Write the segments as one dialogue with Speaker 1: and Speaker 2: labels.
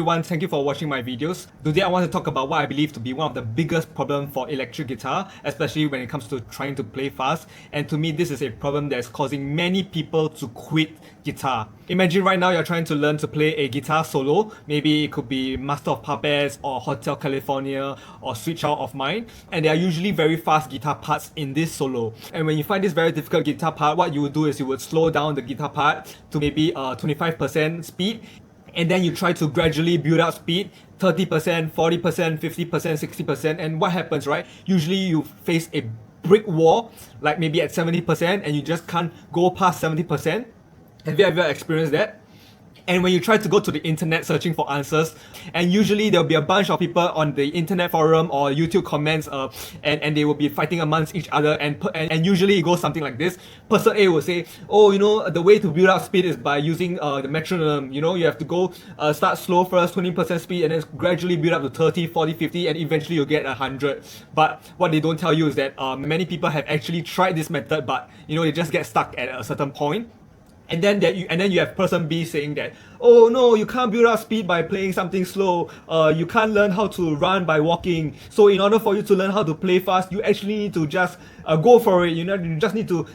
Speaker 1: everyone, thank you for watching my videos. Today I want to talk about what I believe to be one of the biggest problems for electric guitar, especially when it comes to trying to play fast. And to me, this is a problem that's causing many people to quit guitar. Imagine right now you're trying to learn to play a guitar solo. Maybe it could be Master of Puppets or Hotel California or Sweet Child of Mine. And there are usually very fast guitar parts in this solo. And when you find this very difficult guitar part, what you would do is you would slow down the guitar part to maybe 25% speed. And then you try to gradually build up speed, 30%, 40%, 50%, 60%. And what happens, right? Usually you face a brick wall, like maybe at 70%, and you just can't go past 70%. Have you ever experienced that? And when you try to go to the internet searching for answers, and usually there'll be a bunch of people on the internet forum or YouTube comments, and they will be fighting amongst each other, and usually it goes something like this. Person A will say, oh, you know, the way to build up speed is by using the metronome. You know, you have to go start slow first, 20% speed, and then gradually build up to 30, 40, 50, and eventually you'll get 100. But what they don't tell you is that many people have actually tried this method, but you know, they just get stuck at a certain point. And then you have person B saying that, oh no, you can't build up speed by playing something slow. You can't learn how to run by walking. So in order for you to learn how to play fast, you actually need to just go for it. You know, you just need to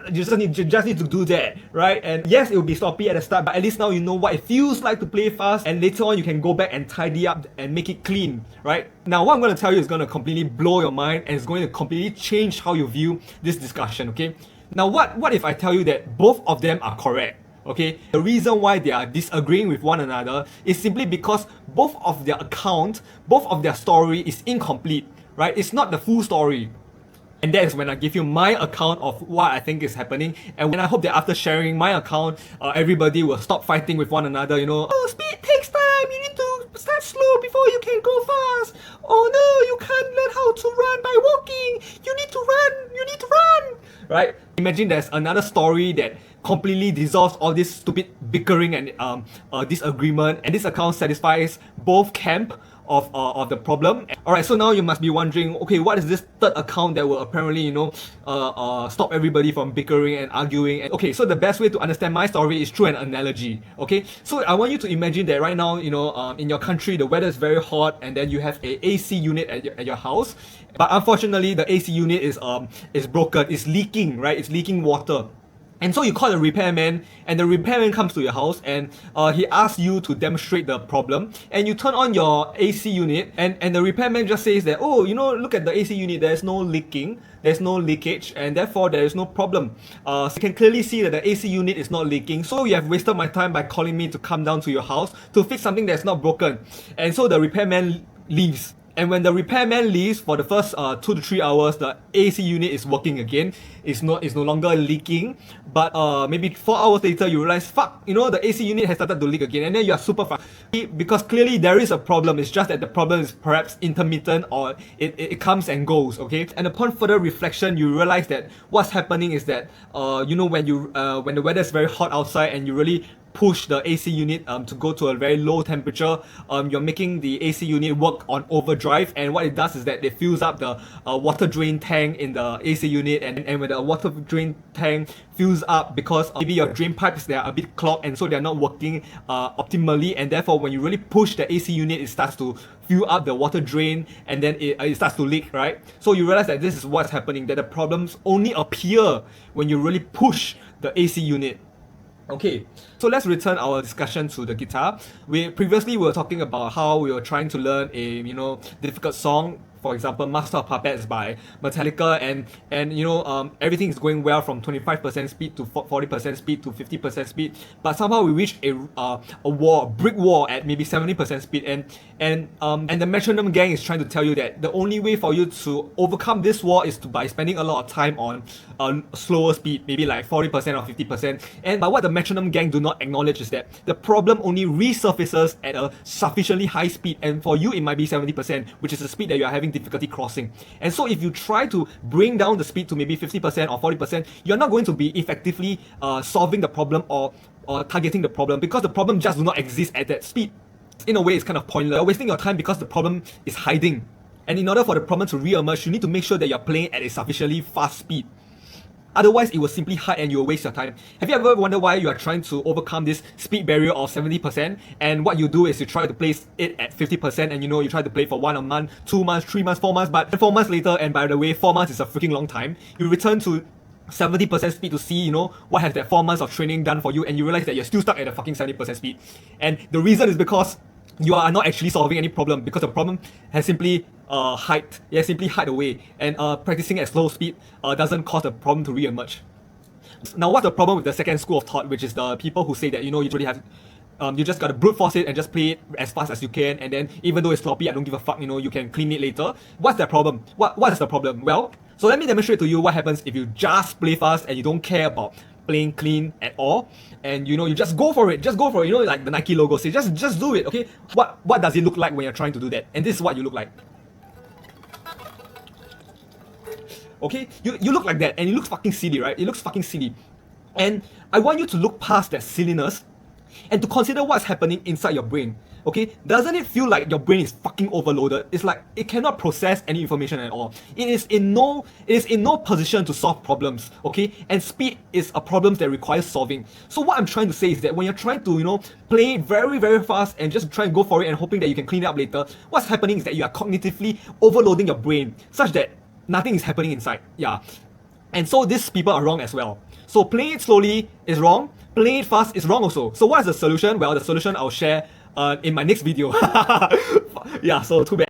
Speaker 1: do that, right? And yes, it will be sloppy at the start, but at least now you know what it feels like to play fast, and later on you can go back and tidy up and make it clean, right? Now what I'm going to tell you is going to completely blow your mind, and it's going to completely change how you view this discussion, okay? Now what if I tell you that both of them are correct? Okay, the reason why they are disagreeing with one another is simply because both of their account, both of their story is incomplete, right? It's not the full story. And that is when I give you my account of what I think is happening. And when I hope that after sharing my account, everybody will stop fighting with one another, you know. Oh, speed takes time, you need to start slow before you can go fast. Oh no, you can't learn how to run by walking. You need to run. Right? Imagine there's another story that completely dissolves all this stupid bickering and disagreement, and this account satisfies both camp of the problem. Alright, so now you must be wondering, okay, what is this third account that will apparently, you know, stop everybody from bickering and arguing? And okay, so the best way to understand my story is through an analogy. Okay, so I want you to imagine that right now, you know, in your country the weather is very hot, and then you have a AC unit at your house, but unfortunately the AC unit is broken, it's leaking, right? It's leaking water. And so you call the repairman, and the repairman comes to your house, and he asks you to demonstrate the problem, and you turn on your AC unit, and the repairman just says that, oh, you know, look at the AC unit, there's no leaking, there's no leakage, and therefore there is no problem. So you can clearly see that the AC unit is not leaking, so you have wasted my time by calling me to come down to your house to fix something that's not broken. And so the repairman leaves. And when the repairman leaves, for the first 2 to 3 hours, the AC unit is working again. It's no longer leaking. But maybe 4 hours later, you realize, fuck, you know, the AC unit has started to leak again. And then you are super frustrated because clearly there is a problem. It's just that the problem is perhaps intermittent, or it comes and goes, okay? And upon further reflection, you realize that what's happening is that, you know, when the weather is very hot outside and you really push the AC unit to go to a very low temperature, you're making the AC unit work on overdrive, and what it does is that it fills up the water drain tank in the AC unit, and when the water drain tank fills up, because maybe your drain pipes, they are a bit clogged, and so they're not working optimally, and therefore when you really push the AC unit, it starts to fill up the water drain, and then it starts to leak, right? So you realize that this is what's happening, that the problems only appear when you really push the AC unit. Okay, so let's return our discussion to the guitar. We were talking about how we were trying to learn a, you know, difficult song. For example, Master of Puppets by Metallica, and you know, everything is going well from 25% speed to 40% speed to 50% speed, but somehow we reach a brick wall at maybe 70% speed, and the metronome gang is trying to tell you that the only way for you to overcome this wall is by spending a lot of time on slower speed, maybe like 40% or 50%. But what the metronome gang do not acknowledge is that the problem only resurfaces at a sufficiently high speed, and for you it might be 70%, which is the speed that you are having difficulty crossing. And so if you try to bring down the speed to maybe 50% or 40%, you're not going to be effectively solving the problem or targeting the problem, because the problem just do not exist at that speed. In a way, it's kind of pointless. You're wasting your time because the problem is hiding. And in order for the problem to re-emerge, you need to make sure that you're playing at a sufficiently fast speed. Otherwise, it will simply hide and you will waste your time. Have you ever wondered why you are trying to overcome this speed barrier of 70%? And what you do is you try to place it at 50%, and you try to play for 1 month, 2 months, 3 months, 4 months, but 4 months later, and by the way, 4 months is a freaking long time, you return to 70% speed to see, what has that 4 months of training done for you, and you realize that you're still stuck at a fucking 70% speed. And the reason is because you are not actually solving any problem, because the problem has simply hide away, and practicing at slow speed doesn't cause the problem to re-emerge. Now, what's the problem with the second school of thought, which is the people who say that you really have you just gotta brute force it and just play it as fast as you can, and then even though it's sloppy, I don't give a fuck, you can clean it later. What's the problem? What is the problem? Well, so let me demonstrate to you what happens if you just play fast and you don't care about playing clean at all, and you just go for it, like the Nike logo says, just do it, okay? What does it look like when you're trying to do that? And this is what you look like. Okay, you look like that, and it looks fucking silly, right? It looks fucking silly. And I want you to look past that silliness and to consider what's happening inside your brain. Okay, doesn't it feel like your brain is fucking overloaded? It's like it cannot process any information at all. It is in no position to solve problems. Okay, and speed is a problem that requires solving. So what I'm trying to say is that when you're trying to play very, very fast and just try and go for it and hoping that you can clean it up later, what's happening is that you are cognitively overloading your brain such that nothing is happening inside. Yeah, and so these people are wrong as well. So playing it slowly is wrong. Playing it fast is wrong also. So what is the solution? Well, the solution I'll share in my next video. Yeah, so too bad.